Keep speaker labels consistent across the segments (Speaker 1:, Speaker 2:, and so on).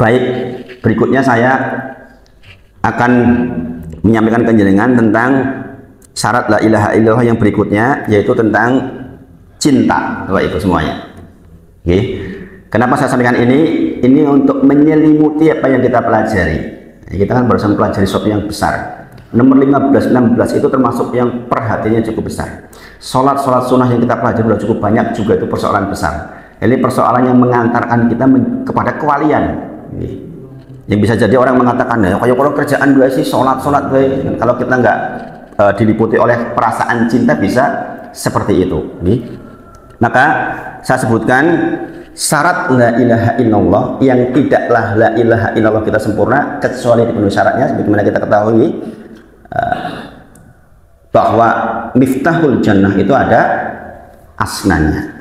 Speaker 1: Baik, berikutnya saya akan menyampaikan kenjenengan tentang syarat la ilaha illallah yang berikutnya, yaitu tentang cinta, Bapak Ibu semuanya. Oke. Kenapa saya sampaikan ini? Ini untuk menyelimuti apa yang kita pelajari. Kita kan barusan pelajari sesuatu yang besar. Nomor 15, 16 itu termasuk yang perhatiannya cukup besar. Sholat sunnah yang kita pelajari sudah cukup banyak, juga itu persoalan besar. Ini persoalan yang mengantarkan kita kepada kewalian. Yang bisa jadi orang mengatakan, ya kayak kalau kerjaan gue sih sholat gue. Kalau kita nggak diliputi oleh perasaan cinta bisa seperti itu. Maka saya sebutkan syarat la ilaha illallah yang tidaklah la ilaha illallah kita sempurna kecuali dipenuhi syaratnya. Sebagaimana kita ketahui bahwa miftahul jannah itu ada asnannya.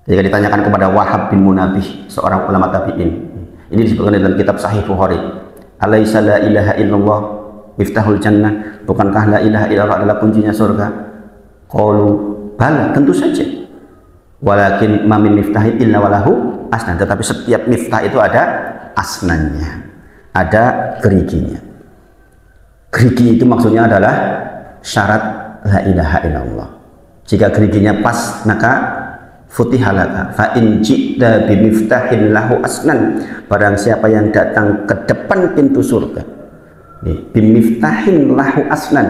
Speaker 1: Jika ditanyakan kepada Wahab bin Munabih, seorang ulama tabi'in, ini disebutkan dalam kitab Sahih Bukhari, alaisa la ilaha illallah miftahul jannah, bukankah la ilaha illallah adalah kuncinya surga? Qalu bala, tentu saja. Walakin ma min miftahin illa walahu asnan, tetapi setiap miftah itu ada asnannya, ada geriginya. Gerigi itu maksudnya adalah syarat la ilaha illallah. Jika geriginya pas, maka futihalaka fa in ji'ta bi miftahin lahu asnan, barang siapa yang datang ke depan pintu surga bi miftahin lahu asnan,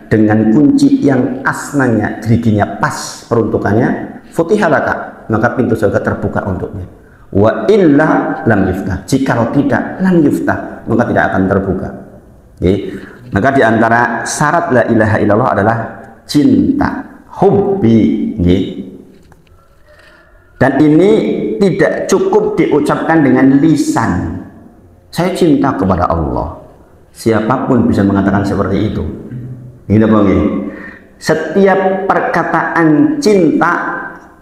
Speaker 1: dengan kunci yang asnannya, geriginya pas peruntukannya, futihalaka, maka pintu surga terbuka untuknya. Wa illa lam yuftah, jikalau tidak, lam yuftah, maka tidak akan terbuka. Maka diantara syarat la ilaha illallah adalah cinta, hubbi. Dan ini tidak cukup diucapkan dengan lisan. Saya cinta kepada Allah. Siapapun bisa mengatakan seperti itu. Setiap perkataan cinta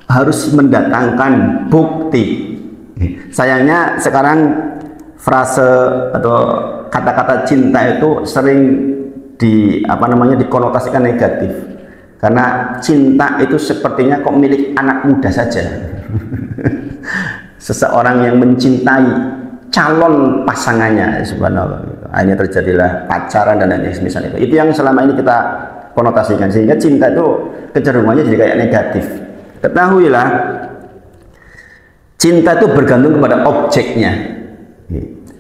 Speaker 1: harus mendatangkan bukti. Sayangnya sekarang frase atau kata-kata cinta itu sering dikonotasikan negatif. Karena cinta itu sepertinya kok milik anak muda saja. Seseorang yang mencintai calon pasangannya, subhanallah, akhirnya terjadilah pacaran dan lain-lain semisal itu. Itu yang selama ini kita konotasikan, sehingga cinta itu kecenderungannya jadi kayak negatif. Ketahuilah, cinta itu bergantung kepada objeknya.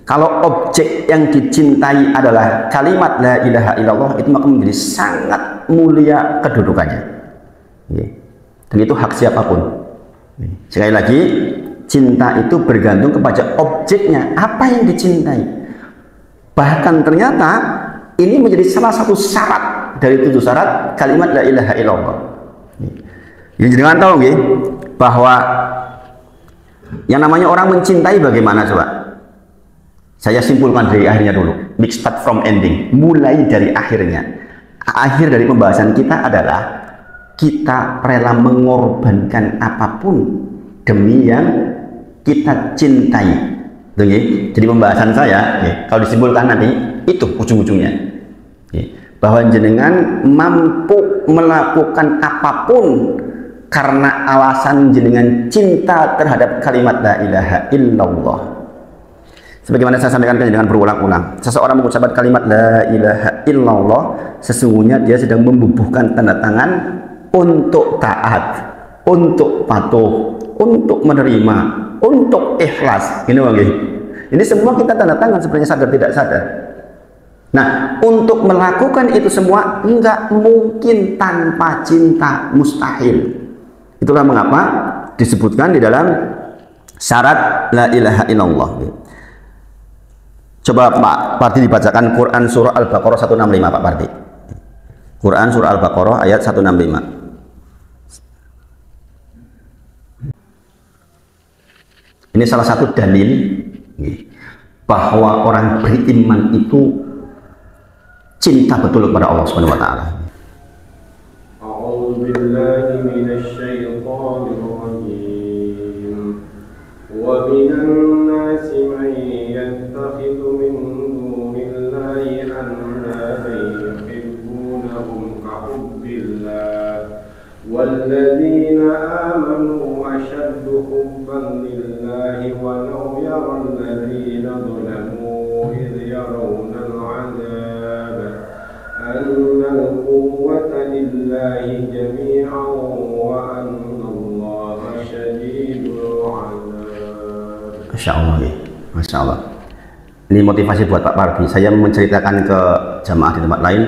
Speaker 1: Kalau objek yang dicintai adalah kalimat la ilaha illallah, itu maka menjadi sangat mulia kedudukannya. Dan itu hak siapapun. Sekali lagi, cinta itu bergantung kepada objeknya, apa yang dicintai. Bahkan ternyata ini menjadi salah satu syarat dari 7 syarat kalimat la ilaha illallah. Yang jangan tahu bahwa yang namanya orang mencintai bagaimana, coba? Saya simpulkan dari akhirnya dulu. Mix start from ending. Mulai dari akhirnya. Akhir dari pembahasan kita adalah kita rela mengorbankan apapun demi yang kita cintai. Jadi pembahasan saya, kalau disimpulkan nanti, itu ujung-ujungnya. Bahwa jenengan mampu melakukan apapun karena alasan jenengan cinta terhadap kalimat la ilaha illallah. Sebagaimana saya sampaikan dengan berulang-ulang, seseorang mengucapkan kalimat la ilaha illallah, sesungguhnya dia sedang membubuhkan tanda tangan untuk taat, untuk patuh, untuk menerima, untuk ikhlas. Ini semua kita tanda tangan sebenarnya sadar tidak sadar. Nah, untuk melakukan itu semua enggak mungkin tanpa cinta, mustahil. Itulah mengapa disebutkan di dalam syarat la ilaha illallah. Coba Pak Parti dibacakan Quran surah Al-Baqarah 165, Pak Parti. Quran surah Al-Baqarah ayat 165. Ini salah satu dalil bahwa orang beriman itu cinta betul kepada Allah Subhanahu wa taala.
Speaker 2: A'udzu billahi minasy syaithanir rajim. Wa minan nasi man yattakhidhu min dunillahi andadan yuhibbunahum ka hubbillah walladzina amanu ashaddu hubban lillahi wa law يرى الذين ظلموا إذ يرون العذاب أن القوة لله جميعا وأن الله شديد العذاب.
Speaker 1: Masya Allah, Masya Allah. Ini motivasi buat Pak Pardi. Saya menceritakan ke jamaah di tempat lain,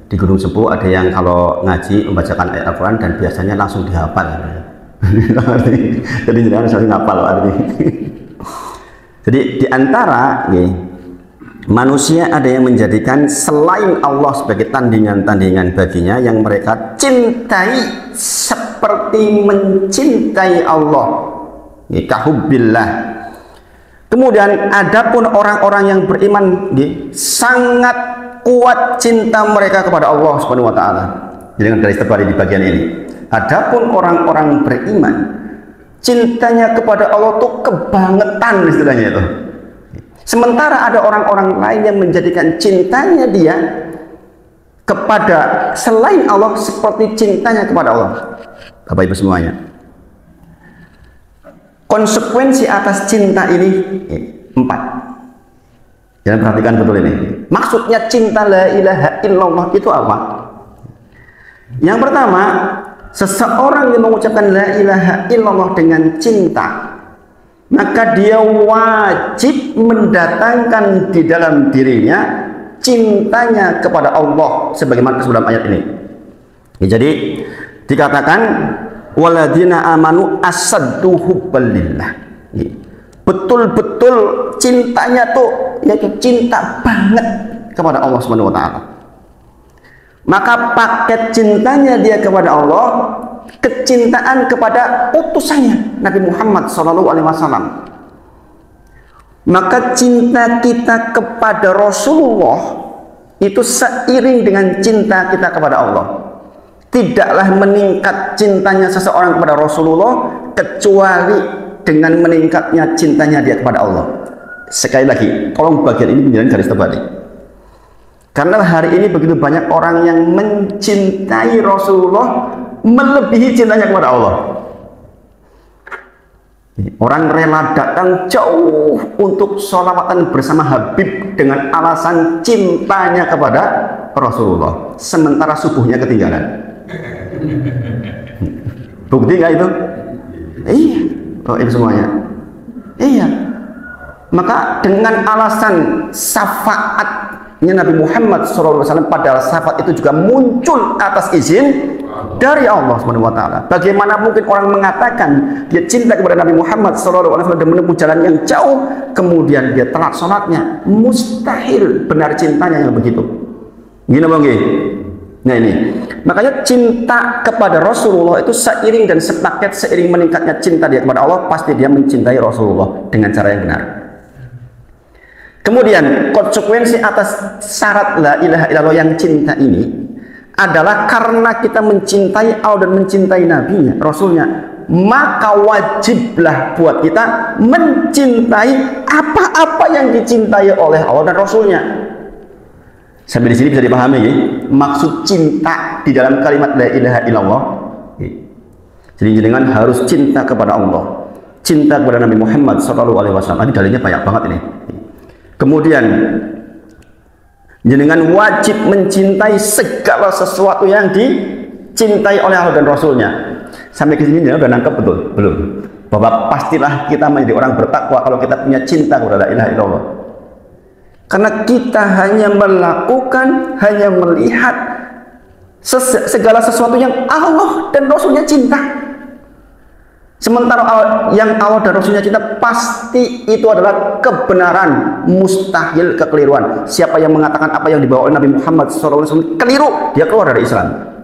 Speaker 1: di Gunung Sepuh ada yang kalau ngaji membacakan ayat Al-Quran dan biasanya langsung dihafal. Jadi jangan saling hafal artinya. Jadi di antara manusia ada yang menjadikan selain Allah sebagai tandingan-tandingan baginya yang mereka cintai seperti mencintai Allah. Kahubbillah. Kemudian adapun orang-orang yang beriman sangat kuat cinta mereka kepada Allah Subhanahu wa taala. Jadi garis terbalik di bagian ini. Adapun orang-orang beriman cintanya kepada Allah tuh kebangetan istilahnya itu. Sementara ada orang-orang lain yang menjadikan cintanya dia kepada selain Allah seperti cintanya kepada Allah. Bapak Ibu semuanya. Konsekuensi atas cinta ini 4. Jangan perhatikan betul ini. Maksudnya cinta la ilaha illallah itu apa? Yang pertama, seseorang yang mengucapkan la ilaha illallah dengan cinta, maka dia wajib mendatangkan di dalam dirinya cintanya kepada Allah sebagaimana dalam ayat ini. Jadi dikatakan waladina amanu asaddu hubbalillah. Betul-betul cintanya tuh yaitu cinta banget kepada Allah Subhanahu wa taala. Maka paket cintanya dia kepada Allah, kecintaan kepada utusannya Nabi Muhammad SAW. Maka cinta kita kepada Rasulullah itu seiring dengan cinta kita kepada Allah. Tidaklah meningkat cintanya seseorang kepada Rasulullah kecuali dengan meningkatnya cintanya dia kepada Allah. Sekali lagi, tolong bagian ini menjadi garis terbalik. Karena hari ini begitu banyak orang yang mencintai Rasulullah melebihi cintanya kepada Allah. Orang rela datang jauh untuk sholawatan bersama Habib dengan alasan cintanya kepada Rasulullah, sementara subuhnya ketinggalan. Bukti nggak itu? Iya, oh, itu semuanya. Iya. Maka dengan alasan syafaatnya Nabi Muhammad SAW, padahal syafaat itu juga muncul atas izin dari Allah Subhanahu wa taala. Bagaimana mungkin orang mengatakan dia cinta kepada Nabi Muhammad SAW dan menempuh jalan yang jauh, kemudian dia telat sholatnya? Mustahil benar cintanya yang begitu. Gini bang, nah ini. Makanya cinta kepada Rasulullah itu seiring dan sepaket seiring meningkatnya cinta dia kepada Allah, pasti dia mencintai Rasulullah dengan cara yang benar. Kemudian konsekuensi atas syarat la ilaha illallah yang cinta ini adalah karena kita mencintai Allah dan mencintai Nabi-Nya, Rasulnya, maka wajiblah buat kita mencintai apa-apa yang dicintai oleh Allah dan Rasulnya. Sampai di sini bisa dipahami ya, maksud cinta di dalam kalimat la ilaha illallah. Jadi dengan harus cinta kepada Allah, cinta kepada Nabi Muhammad SAW. Ini dalilnya banyak banget ini. Kemudian jenengan wajib mencintai segala sesuatu yang dicintai oleh Allah dan Rasulnya. Sampai ke sini udah nangkep betul? Belum? Bahwa pastilah kita menjadi orang bertakwa kalau kita punya cinta kepada la ilaha illallah. Karena kita hanya melakukan, hanya melihat segala sesuatu yang Allah dan Rasulnya cinta. Sementara yang Allah dan Rasulnya cinta pasti itu adalah kebenaran, mustahil kekeliruan. Siapa yang mengatakan apa yang dibawa oleh Nabi Muhammad SAW keliru, dia keluar dari Islam.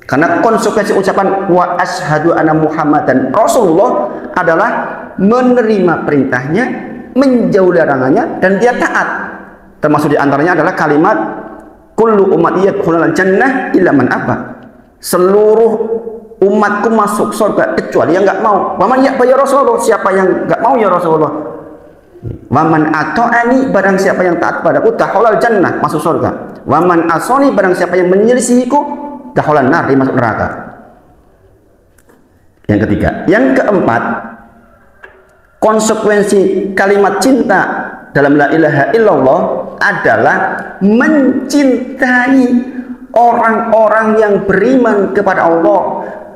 Speaker 1: Karena konsekuensi ucapan wa asyhadu anna Muhammadan Rasulullah adalah menerima perintahnya, menjauhi larangannya, dan dia taat. Termasuk diantaranya adalah kalimat kullu ummati yadkhulul jannah illa man aba. Seluruh umatku masuk surga kecuali yang nggak mau. Waman ya'ba ya Rasulullah, siapa yang nggak mau ya Rasulullah. Waman ata'ani, barang siapa yang taat padaku dakhalal jannah, masuk surga. Waman asoni, barang siapa yang menyelisihiku dakhalan nar, dia masuk neraka. Yang ketiga, yang keempat, konsekuensi kalimat cinta dalam la ilaha illallah adalah mencintai orang-orang yang beriman kepada Allah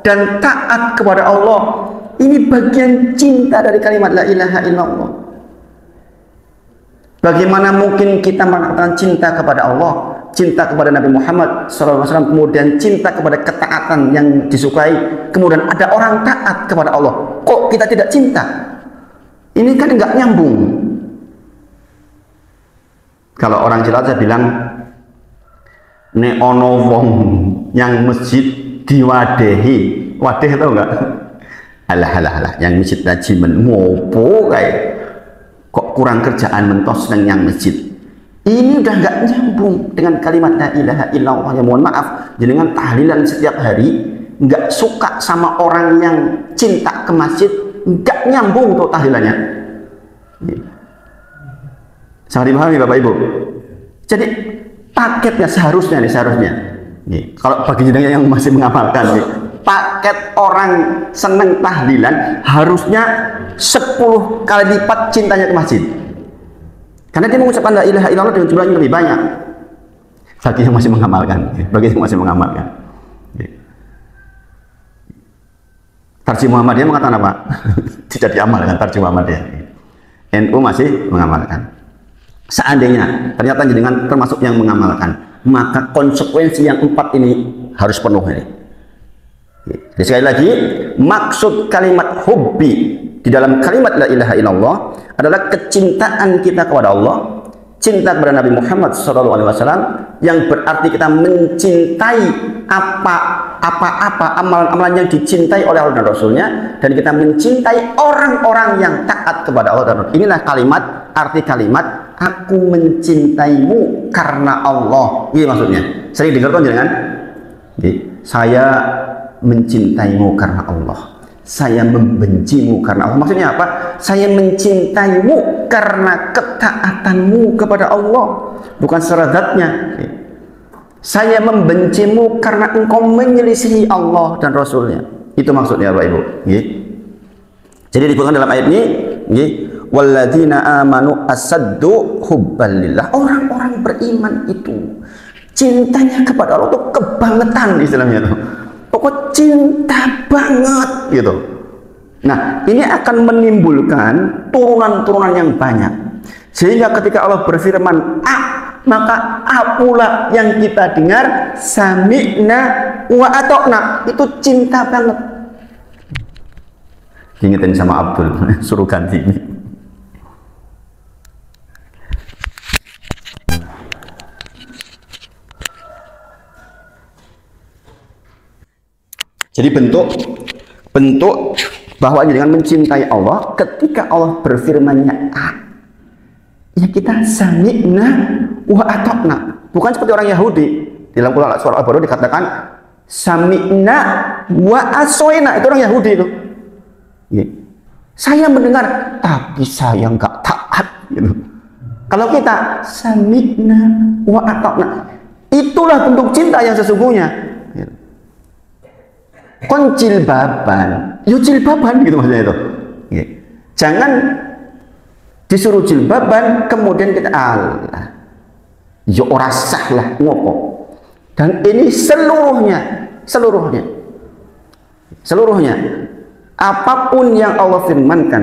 Speaker 1: dan taat kepada Allah. Ini bagian cinta dari kalimat la ilaha illallah. Bagaimana mungkin kita mengatakan cinta kepada Allah, cinta kepada Nabi Muhammad SAW, kemudian cinta kepada ketaatan yang disukai, kemudian ada orang taat kepada Allah, kok kita tidak cinta? Ini kan enggak nyambung. Kalau orang Cilacap bilang, nek ono wong yang masjid diwadehi, wadeh tau enggak? Alah, yang masjid najimen ngopo kayak kok kurang kerjaan mentos yang masjid. Ini udah nggak nyambung dengan kalimat la ilaha illallah. Ya mohon maaf, jenengan tahlilan setiap hari nggak suka sama orang yang cinta ke masjid, nggak nyambung tuh tahlilannya. Sangat dipahami Bapak Ibu. Jadi paketnya seharusnya kalau bagi jenengan yang masih mengamalkan paket orang seneng tahlilan harusnya 10 kali lipat cintanya ke masjid, karena dia mengucapkan la ilaha illallah dengan jumlah yang lebih banyak bagi yang masih mengamalkan. Tarjih Muhammadiyah mengatakan apa? Tidak diamalkan tarjih Muhammadiyah. NU masih mengamalkan. Seandainya ternyata dengan termasuk yang mengamalkan, maka konsekuensi yang 4 ini harus penuh ini. Jadi sekali lagi, maksud kalimat hubbi di dalam kalimat la ilaha illallah adalah kecintaan kita kepada Allah, cinta kepada Nabi Muhammad SAW, yang berarti kita mencintai apa-apa amalan-amalan yang dicintai oleh Allah dan Rasulnya, dan kita mencintai orang-orang yang taat kepada Allah dan Rasul. Inilah kalimat, arti kalimat aku mencintaimu karena Allah. Ini maksudnya. Sering dengar kan jangan? Saya mencintaimu karena Allah, saya membencimu karena Allah. Maksudnya apa? Saya mencintaimu karena ketaatanmu kepada Allah, bukan secara zatnya. Saya membencimu karena engkau menyelisihi Allah dan Rasulnya. Itu maksudnya Bapak Ibu. Jadi disebutkan dalam ayat ini, walladzina amanu asaddu hubbalillah. Orang-orang beriman itu cintanya kepada Allah itu kebangetan istilahnya itu. Pokok cinta banget gitu. Nah, ini akan menimbulkan turunan-turunan yang banyak. Sehingga ketika Allah berfirman A, maka A pula yang kita dengar, sami'na wa ata'na, itu cinta banget. Ingetin sama Abdul, suruh ganti ini. Jadi bentuk bahwa dengan mencintai Allah, ketika Allah berfirmannya A, ya kita sami'na wa ata'na. Bukan seperti orang Yahudi. Dalam Quran surah Al-Baqarah dikatakan sami'na wa asoina. Itu orang Yahudi itu. Saya mendengar tapi saya nggak taat gitu. Kalau kita sami'na wa ata'na, itulah bentuk cinta yang sesungguhnya. Kon jilbaban, yuk jilbaban gitu maksudnya itu. Jangan disuruh jilbaban kemudian kita Allah, yuk ora sah lah ngopo. Dan ini seluruhnya, apapun yang Allah firmankan,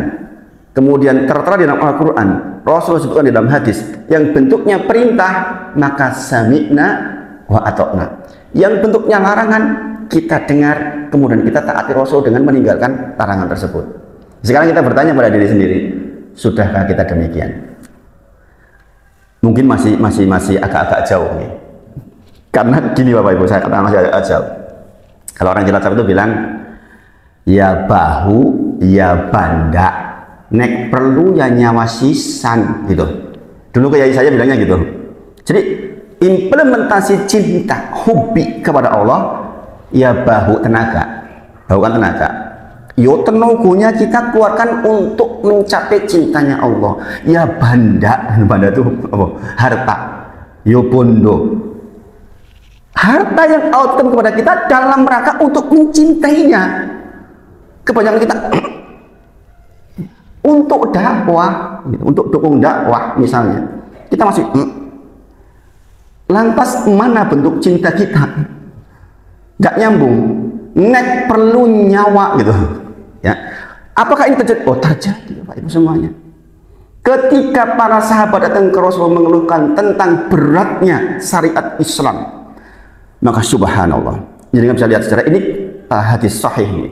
Speaker 1: kemudian tertera di dalam Al-Quran, Rasulullah sebutkan di dalam hadis, yang bentuknya perintah, maka sami'na wa ata'na. Yang bentuknya larangan, kita dengar, kemudian kita taati Rasul dengan meninggalkan larangan tersebut. Sekarang kita bertanya pada diri sendiri, sudahkah kita demikian? Mungkin masih agak-agak jauh nih. Karena gini Bapak Ibu, saya katakan masih agak jauh. Kalau orang Cilacap itu bilang, ya bahu, ya banda, nek perlu ya nyawa sisan gitu. Dulu kayak saya bilangnya gitu. Jadi implementasi cinta, hobi kepada Allah, ya bahu tenaga, bahu kan tenaga. Yo tenagunya kita keluarkan untuk mencapai cintanya Allah. Ya banda itu apa? Harta. Yo bondo. Harta yang Allah berikan kepada kita dalam rangka untuk mencintainya. Kebanyakan kita untuk dakwah, gitu, untuk dukung dakwah misalnya, kita masih lantas mana bentuk cinta kita? Nggak nyambung. Nek perlu nyawa gitu, ya. Apakah ini terjadi? Oh terjadi, Bapak Ibu semuanya. Ketika para sahabat datang ke Rasul mengeluhkan tentang beratnya syariat Islam, maka subhanallah, jadi bisa lihat secara ini hadis sahih ini.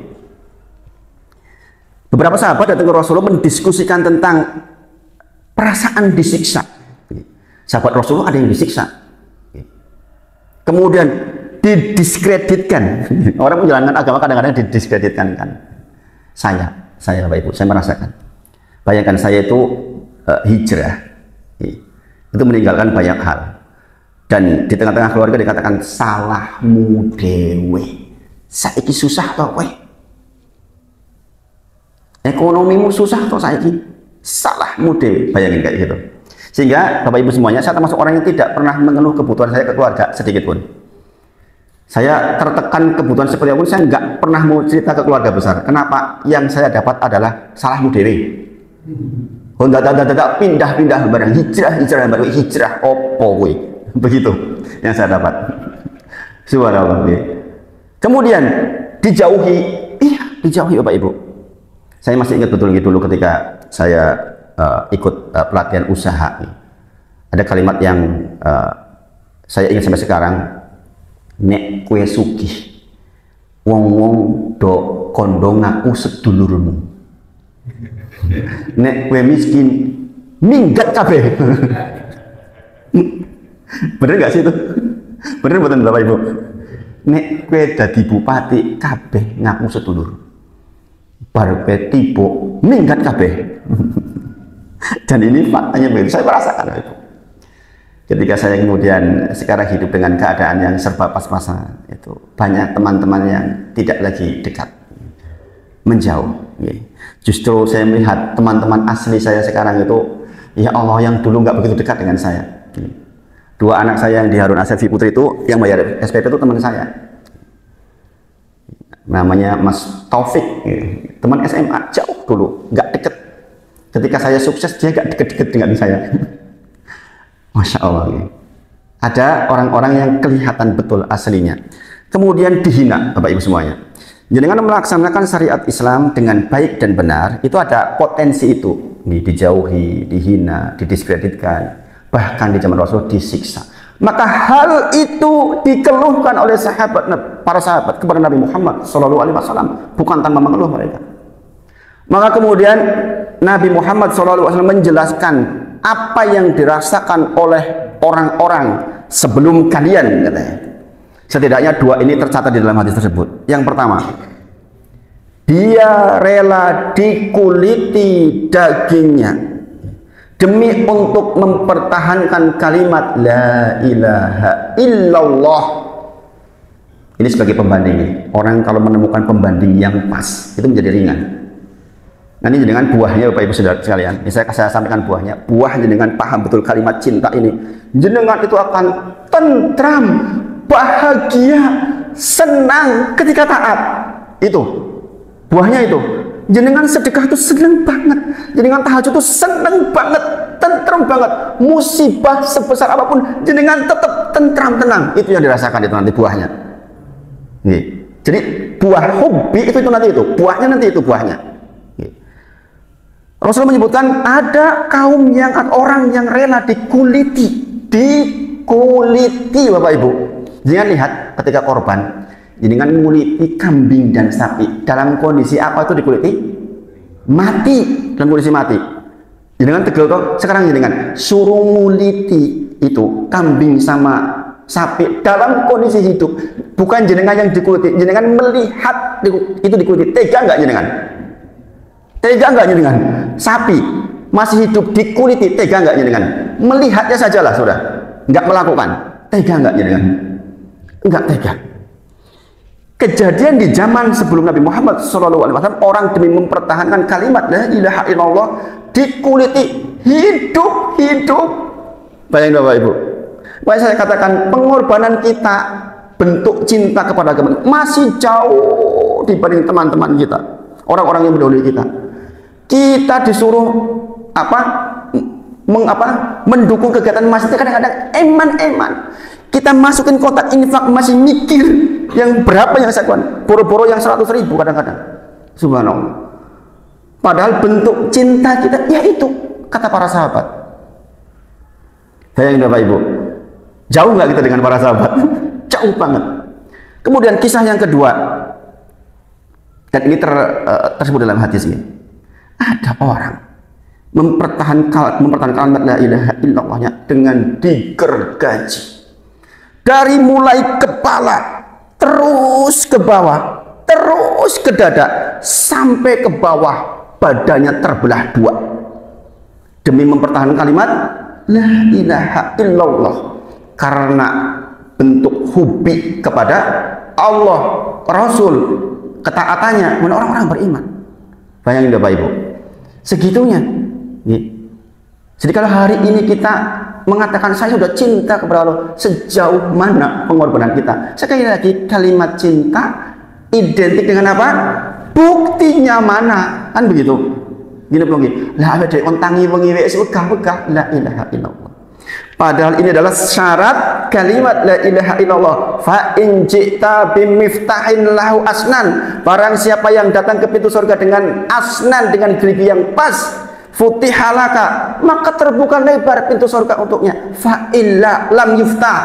Speaker 1: Beberapa sahabat datang ke Rasulullah mendiskusikan tentang perasaan disiksa. Sahabat Rasulullah ada yang disiksa, kemudian didiskreditkan. Orang menjalankan agama kadang-kadang didiskreditkan kan. Saya Bapak Ibu, saya merasakan. Bayangkan saya itu hijrah, itu meninggalkan banyak hal, dan di tengah-tengah keluarga dikatakan salahmu dewe, saiki susah toh kowe, ekonomimu susah toh saiki, salahmu dewe. Bayangin kayak gitu. Sehingga Bapak Ibu semuanya, saya termasuk orang yang tidak pernah mengeluh kebutuhan saya ke keluarga sedikit pun. Saya tertekan kebutuhan seperti apa, saya nggak pernah mau cerita ke keluarga besar. Kenapa? Yang saya dapat adalah salahmu dewe. Oh, tidak pindah-pindah barang, hijrah baru hijrah opo gue. Begitu yang saya dapat. Subhanallah. Kemudian dijauhi Bapak Ibu. Saya masih ingat betul dulu ketika saya ikut pelatihan usaha. Ada kalimat yang saya ingat sampai sekarang. Nek kue sugih, wong-wong do kondo ngaku sedulurmu. Nek kue miskin, minggat kabeh. Bener gak sih itu? Bener buatan Bapak Ibu? Nek kue dadi bupati, kabeh ngaku sedulur. Bar kue tipu, minggat kabeh. Dan ini faktanya begitu, saya merasakan itu. Ketika saya kemudian sekarang hidup dengan keadaan yang serba pas-pasan, itu banyak teman-teman yang tidak lagi dekat, menjauh. Justru saya melihat teman-teman asli saya sekarang itu, ya Allah, yang dulu nggak begitu dekat dengan saya. Dua anak saya yang di Harun Asefi Putri itu, yang bayar SPP itu teman saya, namanya Mas Taufik, teman SMA jauh dulu, nggak deket. Ketika saya sukses, dia nggak deket-deket dengan saya. Masya Allah, ada orang-orang yang kelihatan betul aslinya, kemudian dihina Bapak Ibu semuanya. Jadi dengan melaksanakan syariat Islam dengan baik dan benar, itu ada potensi itu, dijauhi, dihina, didiskreditkan, bahkan di zaman Rasul disiksa. Maka hal itu dikeluhkan oleh para sahabat kepada Nabi Muhammad SAW, bukan tanpa mengeluh mereka. Maka kemudian Nabi Muhammad SAW menjelaskan apa yang dirasakan oleh orang-orang sebelum kalian, katanya. Setidaknya dua ini tercatat di dalam hadis tersebut. Yang pertama, dia rela dikuliti dagingnya demi untuk mempertahankan kalimat la ilaha illallah. Ini sebagai pembanding. Orang kalau menemukan pembanding yang pas, itu menjadi ringan. Nanti dengan buahnya Bapak Ibu Saudara sekalian, saya sampaikan buahnya. Buahnya dengan paham betul kalimat cinta ini, jenengan itu akan tentram, bahagia, senang ketika taat. Itu buahnya itu. Jenengan sedekah itu senang banget, jenengan tahajud itu senang banget, tentram banget. Musibah sebesar apapun, jenengan tetap tentram, tenang. Itu yang dirasakan itu nanti buahnya. Nih. Jadi buah hobi itu nanti itu, buahnya nanti itu buahnya. Rasul menyebutkan ada kaum yang, orang yang rela dikuliti Bapak Ibu. Jangan lihat ketika korban, dengan nguliti kambing dan sapi dalam kondisi apa itu dikuliti? Mati, dalam kondisi mati. Jangan tegel toh, sekarang jangan suruh nguliti itu kambing sama sapi dalam kondisi hidup, bukan jenengan yang dikuliti, jenengan melihat itu dikuliti. Tega nggak jenengan? Tega nggak jenengan? Sapi masih hidup dikuliti, tega nggak jenengan? Melihatnya sajalah sudah, nggak melakukan. Tega nggak jenengan? Nggak tega. Kejadian di zaman sebelum Nabi Muhammad SAW, orang demi mempertahankan kalimat la ilaha illallah dikuliti hidup. Bayangin Bapak Ibu. Makanya saya katakan pengorbanan kita, bentuk cinta kepada agama masih jauh dibanding teman-teman kita, orang-orang yang mendahului kita. Kita disuruh mendukung kegiatan masjid, kadang-kadang eman. Kita masukin kotak infak masih mikir yang berapa yang saya kuat, boro-boro yang 100.000 kadang-kadang. Subhanallah. Padahal bentuk cinta kita ya itu, kata para sahabat. Bayangin Bapak Ibu, jauh nggak kita dengan para sahabat? Jauh banget. Kemudian kisah yang kedua, dan ini tersebut dalam hadis ini. Ada orang mempertahankan kalimat la ilaha illallahnya dengan digergaji. Dari mulai kepala terus ke bawah, terus ke dada, sampai ke bawah badannya terbelah dua demi mempertahankan kalimat la ilaha illallah, karena bentuk hubi kepada Allah, Rasul, ketaatannya kepada orang-orang beriman. Bayangin Bapak Ibu, segitunya. Jadi kalau hari ini kita mengatakan saya sudah cinta kepada Allah, sejauh mana pengorbanan kita? Sekali lagi, kalimat cinta identik dengan apa? Buktinya mana? Kan begitu. Gini belum gini. Lah ada ontangi wengi wis wegah-wegah la ilaha illallah. Padahal ini adalah syarat kalimat la ilaha illallah. Fa in ji'ta bimiftahin lahu asnan. Barang siapa yang datang ke pintu surga dengan asnan, dengan gerigi yang pas, futihalaka, maka terbuka lebar pintu surga untuknya. Fa illa lam yuftah.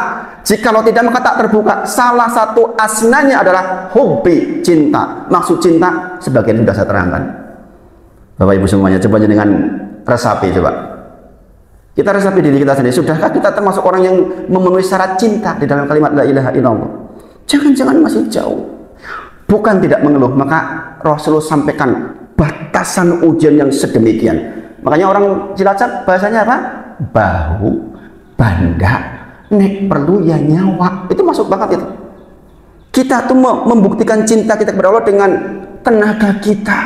Speaker 1: Jikalau tidak maka tak terbuka. Salah satu asnanya adalah hubbi, cinta. Maksud cinta sebagian sudah saya terangkan. Bapak Ibu semuanya, coba dengan resapi coba. Kita resapi diri kita sendiri. Sudahkah kita termasuk orang yang memenuhi syarat cinta di dalam kalimat la ilaha illallah? Jangan-jangan masih jauh. Bukan tidak mengeluh, maka Rasulullah sampaikan batasan ujian yang sedemikian. Makanya orang Cilacap bahasanya apa? Bahu, banda, nek perlu ya nyawa. Itu masuk banget itu. Kita tuh membuktikan cinta kita kepada Allah dengan tenaga kita,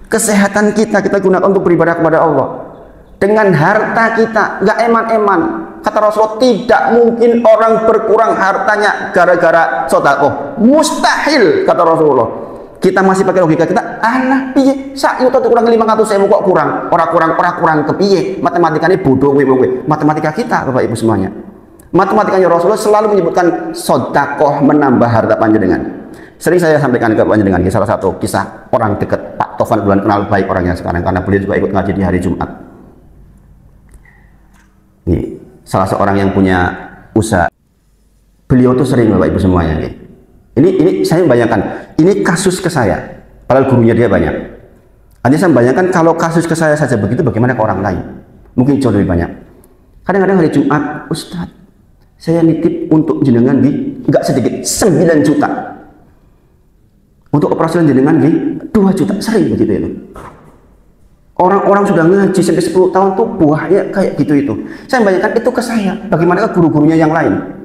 Speaker 1: kesehatan kita gunakan untuk beribadah kepada Allah. Dengan harta kita, nggak eman-eman. Kata Rasulullah, tidak mungkin orang berkurang hartanya gara-gara sedekah. Mustahil, kata Rasulullah. Kita masih pakai logika kita, alah piye sak yuta kurang 500.000 kok kurang. Orang kurang kepiye? Matematikanya bodoh we. Matematika kita Bapak Ibu semuanya. Matematikanya Rasulullah selalu menyebutkan sedekah menambah harta panjenengan. Sering saya sampaikan ke panjenengan salah satu kisah orang dekat Pak Tovan Bulan, kenal baik orangnya sekarang karena beliau juga ikut ngaji di hari Jumat. Nih, salah seorang yang punya usaha. Beliau tuh sering Bapak Ibu semuanya nih. Ini saya membayangkan, ini kasus ke saya, padahal gurunya dia banyak. Hanya saya membayangkan kalau kasus ke saya saja begitu, bagaimana ke orang lain? Mungkin jauh lebih banyak. Kadang-kadang hari Jumat, Ustadz, saya nitip untuk jenengan di nggak sedikit 9 juta. Untuk operasi jenengan di 2 juta, sering begitu itu. Orang-orang sudah ngaji sampai 10 tahun tuh buahnya kayak gitu itu. Saya membayangkan itu ke saya, bagaimana ke guru-gurunya yang lain?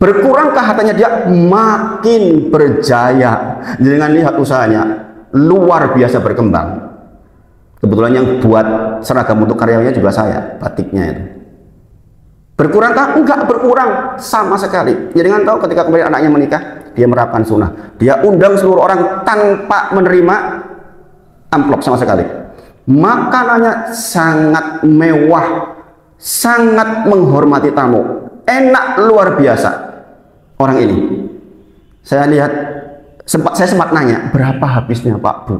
Speaker 1: Berkurangkah hartanya dia, makin berjaya. Jangan lihat usahanya luar biasa berkembang. Kebetulan yang buat seragam untuk karyawannya juga saya, batiknya itu. Berkurangkah? Enggak berkurang sama sekali. Jadi kan tahu ketika kemudian anaknya menikah, dia menerapkan sunnah. Dia undang seluruh orang tanpa menerima amplop sama sekali. Makanannya sangat mewah, sangat menghormati tamu, enak luar biasa. Orang ini, saya lihat, saya sempat nanya, berapa habisnya Pak Bu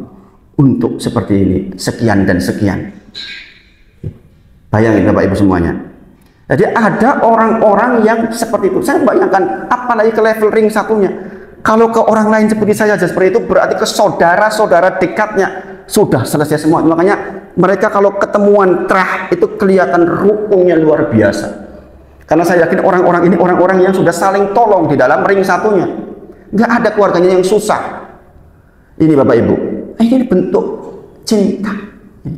Speaker 1: untuk seperti ini, sekian dan sekian. Bayangin Bapak Ibu semuanya. Jadi ada orang-orang yang seperti itu. Saya bayangkan, apalagi ke level ring satunya. Kalau ke orang lain seperti saya aja seperti itu, berarti ke saudara-saudara dekatnya sudah selesai semua. Makanya mereka kalau ketemuan terah itu kelihatan rukunnya luar biasa. Karena saya yakin orang-orang ini orang-orang yang sudah saling tolong di dalam ring satunya. Nggak ada keluarganya yang susah. Ini Bapak Ibu, ini bentuk cinta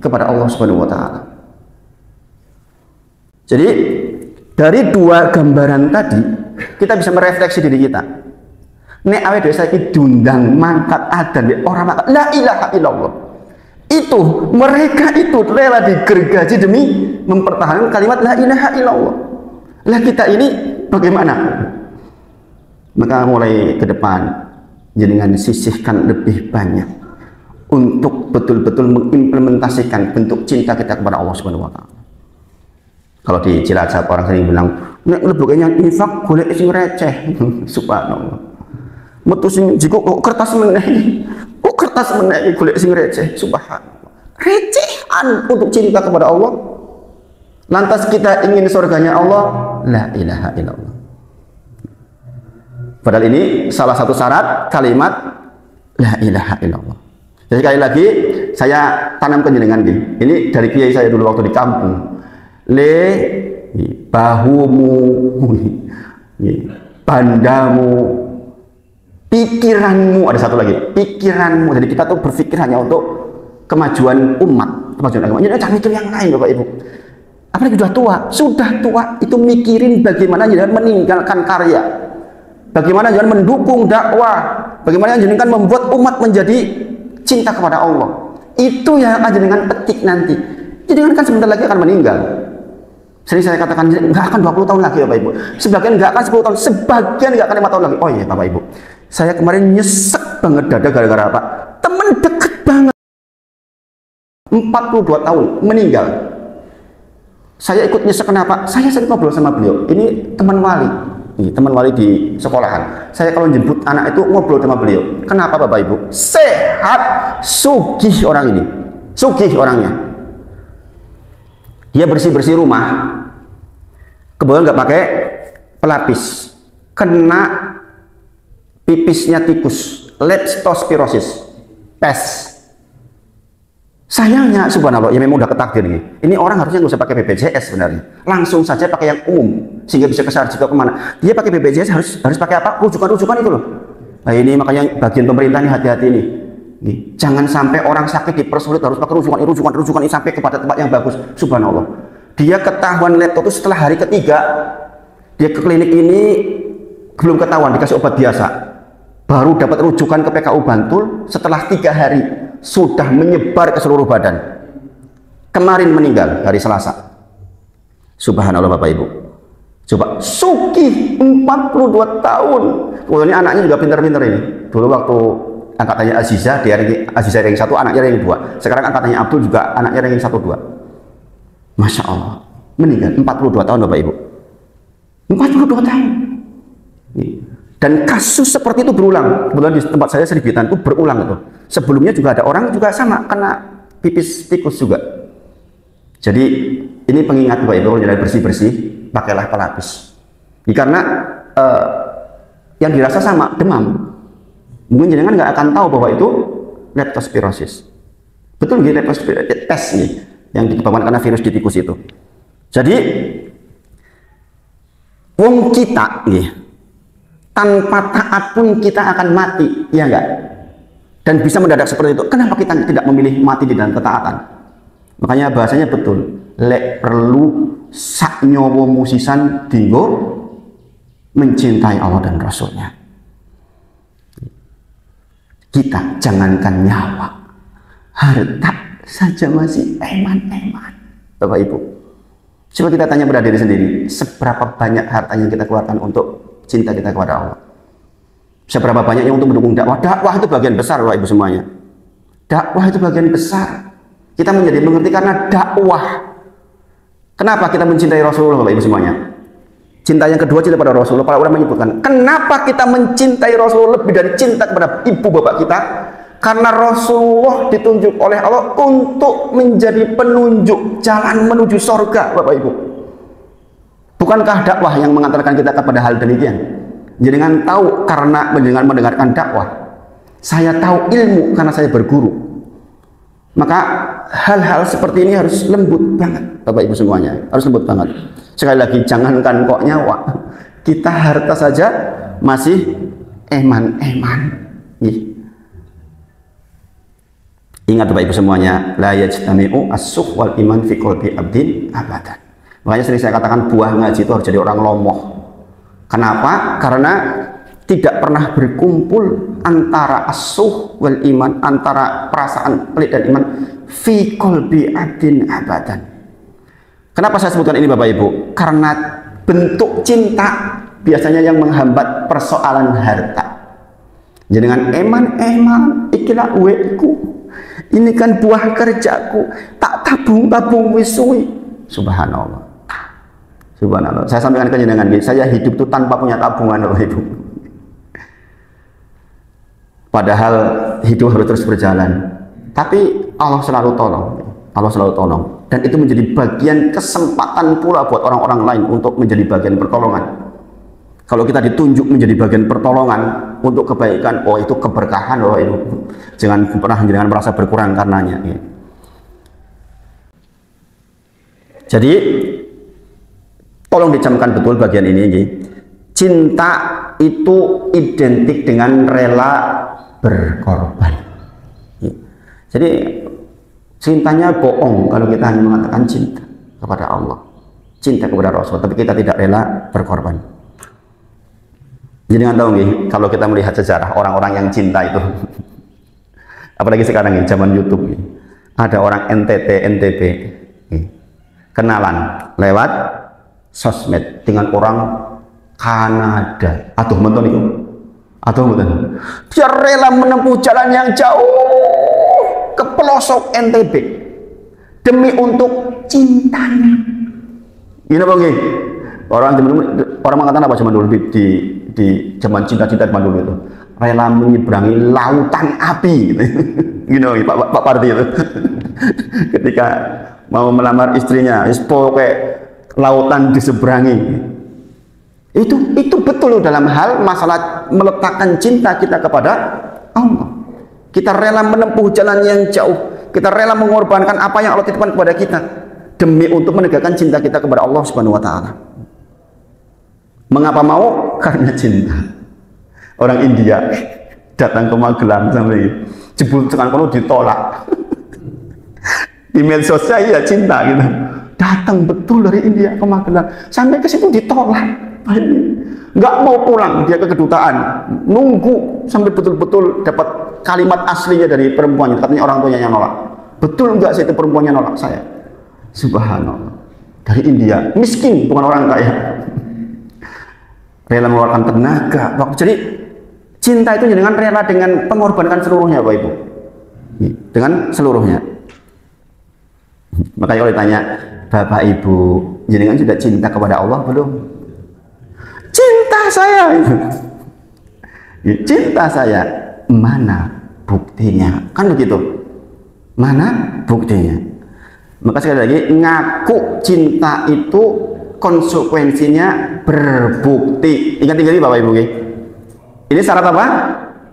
Speaker 1: kepada Allah Subhanahu wa Ta'ala. Jadi dari dua gambaran tadi kita bisa merefleksi diri kita. Nek awake dhewe saiki diundang mangkat adan orang mangkat la ilaha illallah. Itu mereka itu rela digergaji demi mempertahankan kalimat la ilaha illallah. Lah kita ini bagaimana? Maka mulai ke depan jenengan sisihkan lebih banyak untuk betul-betul mengimplementasikan bentuk cinta kita kepada Allah Subhanahu wa taala. Kalau di Cilacap orang sering bilang, nek leboknya infak golek sing receh. Subhanallah. Metu sing jiko kok kertas meneh. Kok kertas meneh golek sing receh. Subhanallah. Recehan untuk cinta kepada Allah. Lantas kita ingin surganya Allah, la ilaha illallah. Padahal ini salah satu syarat kalimat la ilaha illallah. Jadi sekali lagi saya tanamkan jenengan ini dari kiai saya dulu waktu di kampung. Le bahumu, bandamu, pikiranmu, ada satu lagi, pikiranmu. Jadi kita tuh berpikir hanya untuk kemajuan umat, kemajuan agama. Jadi jangan mikir yang lain, Bapak Ibu. Apalagi sudah tua itu mikirin bagaimana jangan meninggalkan karya, bagaimana jangan mendukung dakwah, bagaimana jangan membuat umat menjadi cinta kepada Allah. Itu yang akan jenengan petik nanti. Jenengan kan sebentar lagi akan meninggal. Sering saya katakan nggak akan 20 tahun lagi Bapak Ibu. Sebagian nggak akan 10 tahun, sebagian nggak akan 5 tahun lagi. Oh iya Bapak Ibu, saya kemarin nyesek banget dada gara-gara apa? Teman deket banget 42 tahun meninggal. Saya ikut nyesek kenapa? Saya sering ngobrol sama beliau. Ini teman wali. Ini teman wali di sekolahan. Saya kalau jemput anak itu ngobrol sama beliau. Kenapa Bapak Ibu? Sehat, sugih orang ini. Sugih orangnya. Dia bersih-bersih rumah, kebetulan nggak pakai pelapis, kena pipisnya tikus, leptospirosis, pes. Sayangnya, subhanallah, ya memang udah ketakdir nih. Ini orang harusnya nggak usah pakai BPJS sebenarnya, langsung saja pakai yang umum, sehingga bisa ke Sarjito kemana. Dia pakai BPJS harus pakai apa? Rujukan-rujukan itu loh. Nah ini makanya bagian pemerintah ini hati-hati nih. Jangan sampai orang sakit dipersulit harus pakai rujukan ini sampai kepada tempat yang bagus. Subhanallah. Dia ketahuan laptop itu setelah hari ketiga. Dia ke klinik ini belum ketahuan, dikasih obat biasa. Baru dapat rujukan ke PKU Bantul setelah 3 hari sudah menyebar ke seluruh badan. Kemarin meninggal hari Selasa. Subhanallah Bapak Ibu. Coba Suki 42 tahun. Kemudian anaknya juga pintar-pintar ini. Dulu waktu angkatannya Aziza, dia Aziza ranking 1, anaknya ranking 2. Sekarang angkatannya Abdul juga anaknya ranking 1, 2. Masya Allah, meninggal 42 tahun Bapak Ibu. 42 tahun. Dan kasus seperti itu berulang. Kebetulan di tempat saya Seribitan itu berulang itu. Sebelumnya juga ada orang juga sama kena pipis tikus juga. Jadi ini pengingat Bapak Ibu, kalau jangan bersih-bersih, pakailah pelapis. Karena yang dirasa sama demam. Mungkin jenengan nggak akan tahu bahwa itu leptospirosis. Betul nggak leptospirosis tes nih yang disebabkan karena virus di tikus itu. Jadi wong kita nih tanpa taat pun kita akan mati, ya enggak? Dan bisa mendadak seperti itu. Kenapa kita tidak memilih mati di dalam ketaatan? Makanya bahasanya betul. Lek perlu sak nyawa musisan dinggo mencintai Allah dan Rasulnya. Kita jangankan nyawa, harta saja masih eman-eman. Bapak Ibu, coba kita tanya pada diri sendiri, seberapa banyak harta yang kita keluarkan untuk cinta kita kepada Allah? Seberapa banyak yang untuk mendukung dakwah? Dakwah itu bagian besar Bapak Ibu semuanya. Dakwah itu bagian besar. Kita menjadi mengerti karena dakwah. Kenapa kita mencintai Rasulullah Bapak Ibu semuanya? Cinta yang kedua, cinta pada Rasulullah. Para ulama menyebutkan, kenapa kita mencintai Rasulullah lebih dari cinta kepada ibu bapak kita? Karena Rasulullah ditunjuk oleh Allah untuk menjadi penunjuk jalan menuju surga, Bapak Ibu. Bukankah dakwah yang mengantarkan kita kepada hal demikian? Jangan tahu karena mendengarkan dakwah. Saya tahu ilmu karena saya berguru. Maka hal-hal seperti ini harus lembut banget, Bapak Ibu semuanya. Harus lembut banget. Sekali lagi, jangankan kok nyawa, kita harta saja masih eman-eman. Ingat Bapak Ibu semuanya, la yajtami'u as-sukh wal iman fi qalbi abdin abadan. Makanya sering saya katakan buah ngaji itu harus jadi orang lomoh. Kenapa? Karena tidak pernah berkumpul antara as-sukh wal iman, antara perasaan pelit dan iman fi qalbi abdin abadan. Kenapa saya sebutkan ini Bapak Ibu? Karena bentuk cinta biasanya yang menghambat persoalan harta. Jadi dengan eman-eman ikilah uweku, Ini kan buah kerjaku, tak tabung-tabung wis suwi. Subhanallah. Subhanallah. Saya sampaikan ke jenengan, saya hidup itu tanpa punya tabungan loh Ibu. Padahal hidup harus terus berjalan. Tapi Allah selalu tolong. Allah selalu tolong. Dan itu menjadi bagian kesempatan pula buat orang-orang lain untuk menjadi bagian pertolongan. Kalau kita ditunjuk menjadi bagian pertolongan untuk kebaikan, oh itu keberkahan loh itu. Jangan merasa berkurang karenanya. Ya. Jadi tolong dicamkan betul bagian ini. Ya. Cinta itu identik dengan rela berkorban. Ya. Jadi cintanya bohong kalau kita hanya mengatakan cinta kepada Allah, cinta kepada Rasul, tapi kita tidak rela berkorban. Jadi nggak tahu nih, kalau kita melihat sejarah orang-orang yang cinta itu, apalagi sekarang ini zaman YouTube, nih, ada orang NTT, NTB, nih, kenalan lewat sosmed dengan orang Kanada, atau betul itu, atau betul, dia rela menempuh jalan yang jauh ke pelosok NTB demi untuk cintanya. Gini bang, orang mengatakan apa zaman dulu di zaman cinta-cinta zaman dulu itu, rela menyeberangi lautan api gitu. Gini Pak Parti itu ketika mau melamar istrinya, kayak lautan diseberangi. Itu betul dalam hal masalah meletakkan cinta kita kepada Allah. Kita rela menempuh jalan yang jauh, kita rela mengorbankan apa yang Allah titipkan kepada kita demi untuk menegakkan cinta kita kepada Allah Subhanahu wa taala. Mengapa mau? Karena cinta. Orang India datang ke Magelang sampai jebul tekan kono ditolak. Di medsos saya cinta gitu. Datang betul dari India ke Magelang, sampai ke situ ditolak. Nggak mau pulang dia ke kedutaan, nunggu sampai betul-betul dapat kalimat aslinya dari perempuannya. Katanya orang tuanya yang nolak. Betul nggak sih itu perempuannya nolak saya? Subhanallah. Dari India, miskin bukan orang kaya. Rela mengeluarkan tenaga, waktu. Jadi cinta itu dengan rela dengan mengorbankan seluruhnya, Bapak Ibu. Dengan seluruhnya. Makanya kalau ditanya, Bapak Ibu, jenengan sudah cinta kepada Allah belum? Cinta saya. Cinta saya. Mana buktinya? Kan begitu. Mana buktinya? Maka sekali lagi, ngaku cinta itu konsekuensinya berbukti. Ingat ini Bapak Ibu. Ini syarat apa?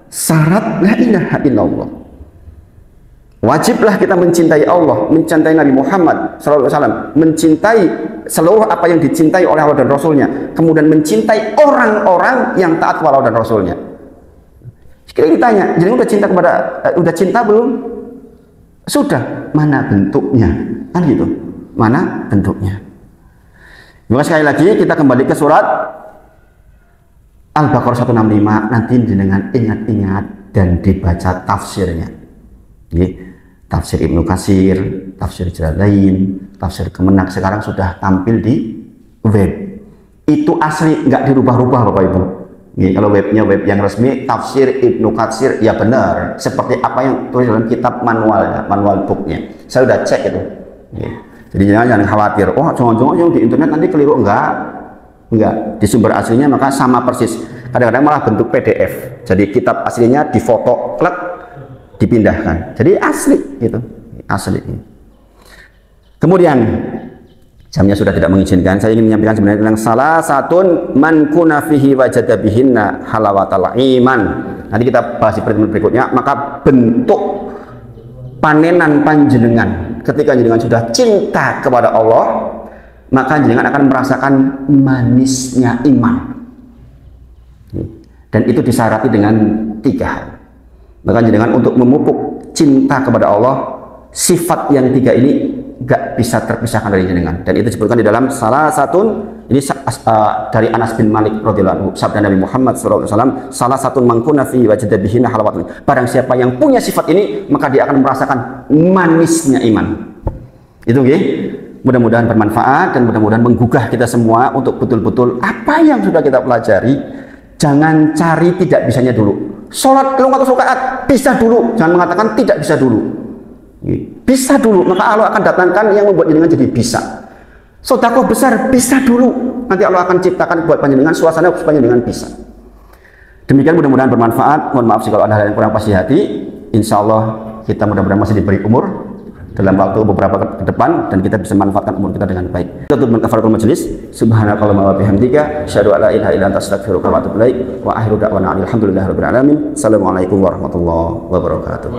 Speaker 1: Syarat la ilaha illallah. Wajiblah kita mencintai Allah, mencintai Nabi Muhammad SAW, mencintai seluruh apa yang dicintai oleh Allah dan Rasulnya, kemudian mencintai orang-orang yang taat kepada Allah dan Rasulnya. Sekali ditanya, jadi udah cinta belum? Sudah. Mana bentuknya? Kan gitu. Mana bentuknya? Maka sekali lagi kita kembali ke surat Al-Baqarah 165, nanti dengan ingat-ingat dan dibaca tafsirnya. Tafsir Ibnu Katsir, tafsir Jalalain, tafsir Kemenak sekarang sudah tampil di web. Itu asli, nggak dirubah-rubah Bapak Ibu. Kalau webnya web yang resmi, tafsir Ibnu Katsir ya benar, seperti apa yang tulis dalam kitab manual booknya. Saya sudah cek itu. Jadi jangan khawatir, oh jangan-jangan yang di internet nanti keliru. Enggak, di sumber aslinya maka sama persis. Kadang-kadang malah bentuk PDF. Jadi kitab aslinya difoto, klek, dipindahkan. Jadi asli gitu, asli. Kemudian jamnya sudah tidak mengizinkan. Saya ingin menyampaikan sebenarnya tentang salah satu man kuna fihi wajada bihinna halawatal iman. Nanti kita bahas di pertemuan berikutnya. Maka bentuk panenan panjenengan ketika jenengan sudah cinta kepada Allah, maka jenengan akan merasakan manisnya iman. Dan itu disyarat dengan 3 hal. Maka jenengan untuk memupuk cinta kepada Allah, sifat yang 3 ini gak bisa terpisahkan dari jenengan. Dan itu disebutkan di dalam salah satu, ini dari Anas bin Malik radhiyallahu anhu, sabda Nabi Muhammad SAW, salah satu mangkuna fi wajada bihinna halawatun. Barang siapa yang punya sifat ini, maka dia akan merasakan manisnya iman. Itu mudah-mudahan bermanfaat dan mudah-mudahan menggugah kita semua untuk betul-betul apa yang sudah kita pelajari. Jangan cari tidak bisanya dulu. Sholat kalau nggak rakaat bisa dulu, jangan mengatakan tidak bisa dulu. Bisa dulu, maka Allah akan datangkan yang membuat jenengan jadi bisa. Sedekah besar bisa dulu, nanti Allah akan ciptakan buat panjenengan suasana supaya panjenengan bisa. Demikian, mudah-mudahan bermanfaat. Mohon maaf jika ada hal yang kurang pas di hati. Insya Allah kita mudah-mudahan masih diberi umur dalam waktu beberapa ke depan dan kita bisa manfaatkan umur kita dengan baik. Tutup kafaratul majelis. Subhanakallahumma wa bihamdika asyhadu an la ilaha illa anta astaghfiruka wa atubu ilaik. Wa akhiru da'wana alhamdulillahirabbil alamin. Assalamualaikum warahmatullahi wabarakatuh.